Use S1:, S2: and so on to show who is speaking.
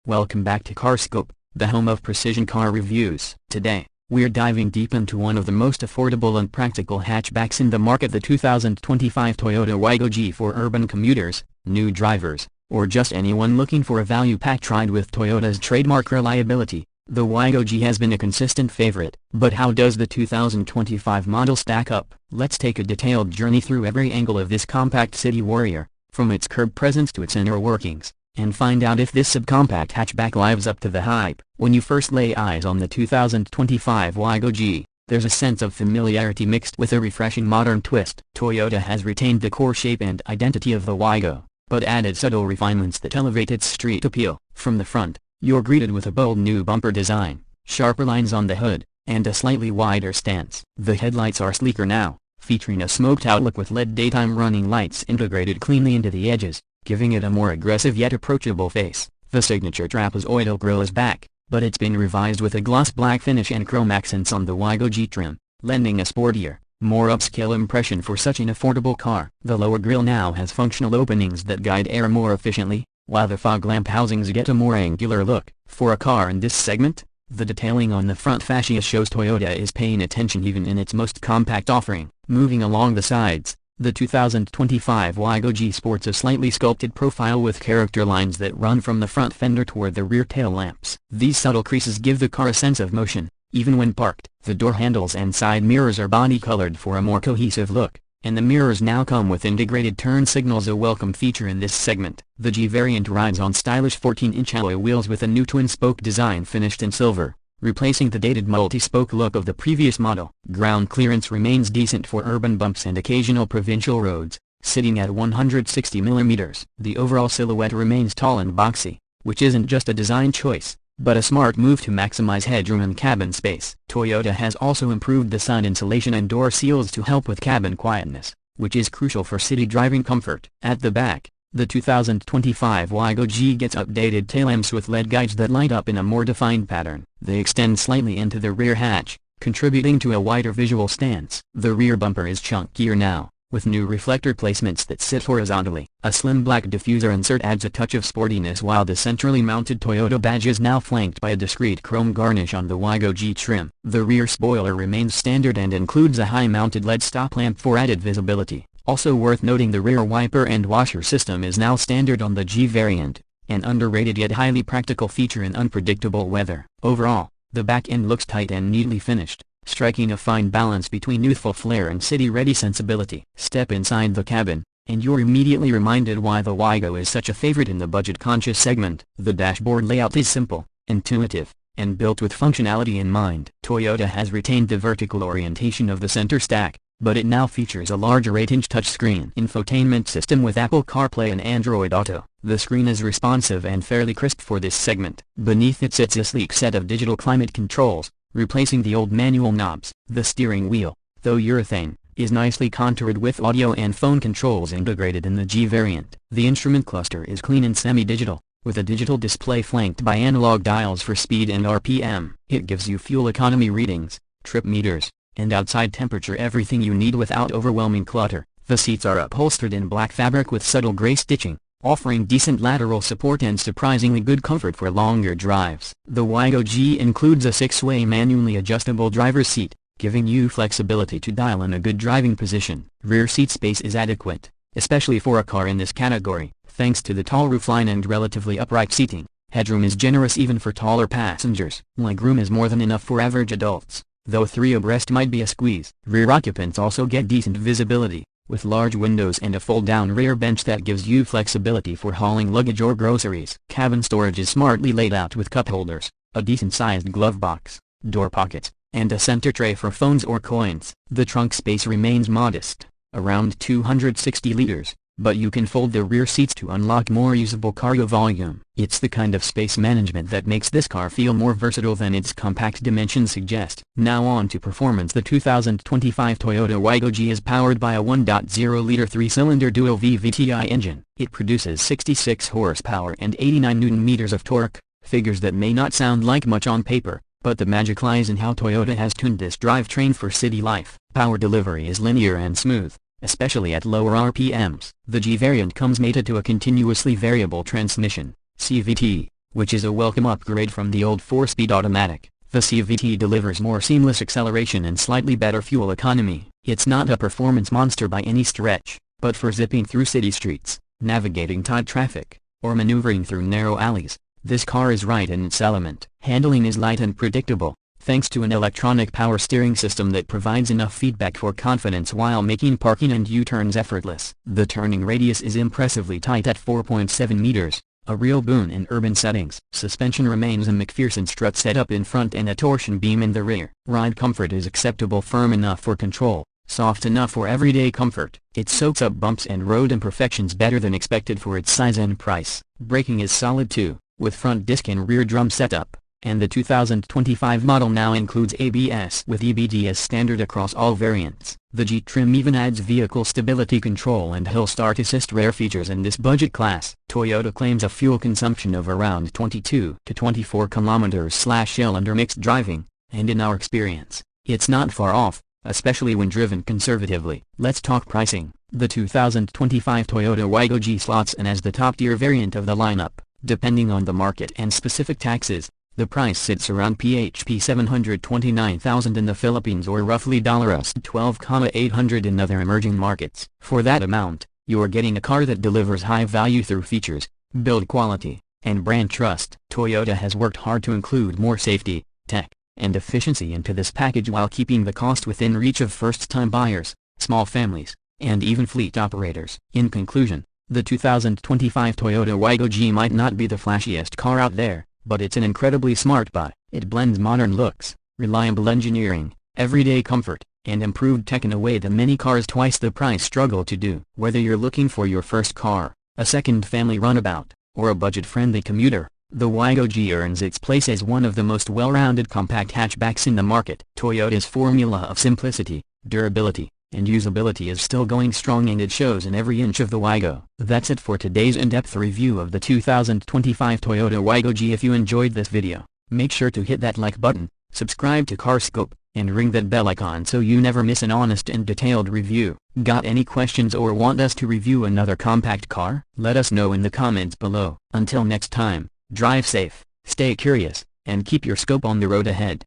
S1: Welcome back to CarScope, the home of precision car reviews. Today, we're diving deep into one of the most affordable and practical hatchbacks in the market, the 2025 Toyota Wigo G, for urban commuters, new drivers, or just anyone looking for a value-packed ride with Toyota's trademark reliability. The Wigo G has been a consistent favorite, but how does the 2025 model stack up? Let's take a detailed journey through every angle of this compact city warrior, from its curb presence to its inner workings, and find out if this subcompact hatchback lives up to the hype. When you first lay eyes on the 2025 Wigo G, there's a sense of familiarity mixed with a refreshing modern twist. Toyota has retained the core shape and identity of the Wigo, but added subtle refinements that elevate its street appeal. From the front, you're greeted with a bold new bumper design, sharper lines on the hood, and a slightly wider stance. The headlights are sleeker now, featuring a smoked-out look with LED daytime running lights integrated cleanly into the edges, giving it a more aggressive yet approachable face. The signature trapezoidal grille is back, but it's been revised with a gloss black finish and chrome accents on the Wigo G trim, lending a sportier, more upscale impression for such an affordable car. The lower grille now has functional openings that guide air more efficiently, while the fog lamp housings get a more angular look. For a car in this segment, the detailing on the front fascia shows Toyota is paying attention even in its most compact offering. Moving along the sides, the 2025 Wigo G sports a slightly sculpted profile with character lines that run from the front fender toward the rear tail lamps. These subtle creases give the car a sense of motion, even when parked. The door handles and side mirrors are body-colored for a more cohesive look, and the mirrors now come with integrated turn signals, a welcome feature in this segment. The G variant rides on stylish 14-inch alloy wheels with a new twin-spoke design finished in silver, replacing the dated multi-spoke look of the previous model. Ground clearance remains decent for urban bumps and occasional provincial roads, sitting at 160 mm. The overall silhouette remains tall and boxy, which isn't just a design choice, but a smart move to maximize headroom and cabin space. Toyota has also improved the side insulation and door seals to help with cabin quietness, which is crucial for city driving comfort. At the back, the 2025 Wigo G gets updated tail lamps with LED guides that light up in a more defined pattern. They extend slightly into the rear hatch, contributing to a wider visual stance. The rear bumper is chunkier now, with new reflector placements that sit horizontally. A slim black diffuser insert adds a touch of sportiness, while the centrally mounted Toyota badge is now flanked by a discreet chrome garnish on the Wigo G trim. The rear spoiler remains standard and includes a high-mounted LED stop lamp for added visibility. Also worth noting, the rear wiper and washer system is now standard on the G variant, an underrated yet highly practical feature in unpredictable weather. Overall, the back end looks tight and neatly finished, striking a fine balance between youthful flair and city-ready sensibility. Step inside the cabin, and you're immediately reminded why the Wigo is such a favorite in the budget-conscious segment. The dashboard layout is simple, intuitive, and built with functionality in mind. Toyota has retained the vertical orientation of the center stack, but it now features a larger 8-inch touchscreen infotainment system with Apple CarPlay and Android Auto. The screen is responsive and fairly crisp for this segment. Beneath it sits a sleek set of digital climate controls, replacing the old manual knobs. The steering wheel, though urethane, is nicely contoured with audio and phone controls integrated in the G variant. The instrument cluster is clean and semi-digital, with a digital display flanked by analog dials for speed and RPM. It gives you fuel economy readings, trip meters, and outside temperature, everything you need without overwhelming clutter. The seats are upholstered in black fabric with subtle gray stitching, offering decent lateral support and surprisingly good comfort for longer drives. The Wigo G includes a 6-way manually adjustable driver's seat, giving you flexibility to dial in a good driving position. Rear seat space is adequate, especially for a car in this category, thanks to the tall roofline and relatively upright seating. Headroom is generous even for taller passengers. Legroom is more than enough for average adults, though 3 abreast might be a squeeze. Rear occupants also get decent visibility, with large windows and a fold-down rear bench that gives you flexibility for hauling luggage or groceries. Cabin storage is smartly laid out with cup holders, a decent-sized glove box, door pockets, and a center tray for phones or coins. The trunk space remains modest, around 260 liters, but you can fold the rear seats to unlock more usable cargo volume. It's the kind of space management that makes this car feel more versatile than its compact dimensions suggest. Now on to performance. The 2025 Toyota Wigo G is powered by a 1.0-liter 3-cylinder dual VVTi engine. It produces 66 horsepower and 89 Nm of torque, figures that may not sound like much on paper, but the magic lies in how Toyota has tuned this drivetrain for city life. Power delivery is linear and smooth, especially at lower RPMs. The G variant comes mated to a continuously variable transmission, CVT, which is a welcome upgrade from the old 4-speed automatic. The CVT delivers more seamless acceleration and slightly better fuel economy. It's not a performance monster by any stretch, but for zipping through city streets, navigating tight traffic, or maneuvering through narrow alleys, this car is right in its element. Handling is light and predictable, thanks to an electronic power steering system that provides enough feedback for confidence while making parking and U-turns effortless. The turning radius is impressively tight at 4.7 meters. A real boon in urban settings. Suspension remains a McPherson strut setup in front and a torsion beam in the rear. Ride comfort is acceptable, firm enough for control, soft enough for everyday comfort. It soaks up bumps and road imperfections better than expected for its size and price. Braking is solid too, with front disc and rear drum setup, and the 2025 model now includes ABS with EBD as standard across all variants. The G trim even adds vehicle stability control and hill start assist, rare features in this budget class. Toyota claims a fuel consumption of around 22 to 24 km/L under mixed driving, and in our experience, it's not far off, especially when driven conservatively. Let's talk pricing. The 2025 Toyota Wigo G slots in as the top-tier variant of the lineup. Depending on the market and specific taxes, the price sits around PHP 729,000 in the Philippines or roughly US $12,800 in other emerging markets. For that amount, you're getting a car that delivers high value through features, build quality, and brand trust. Toyota has worked hard to include more safety, tech, and efficiency into this package while keeping the cost within reach of first-time buyers, small families, and even fleet operators. In conclusion, the 2025 Toyota Wigo G might not be the flashiest car out there, but it's an incredibly smart buy. It blends modern looks, reliable engineering, everyday comfort, and improved tech in a way that many cars twice the price struggle to do. Whether you're looking for your first car, a second family runabout, or a budget-friendly commuter, the Wigo G earns its place as one of the most well-rounded compact hatchbacks in the market. Toyota's formula of simplicity, durability, and usability is still going strong, and it shows in every inch of the Wigo. That's it for today's in-depth review of the 2025 Toyota Wigo G. If you enjoyed this video, make sure to hit that like button, subscribe to CarScope, and ring that bell icon so you never miss an honest and detailed review. Got any questions or want us to review another compact car? Let us know in the comments below. Until next time, drive safe, stay curious, and keep your scope on the road ahead.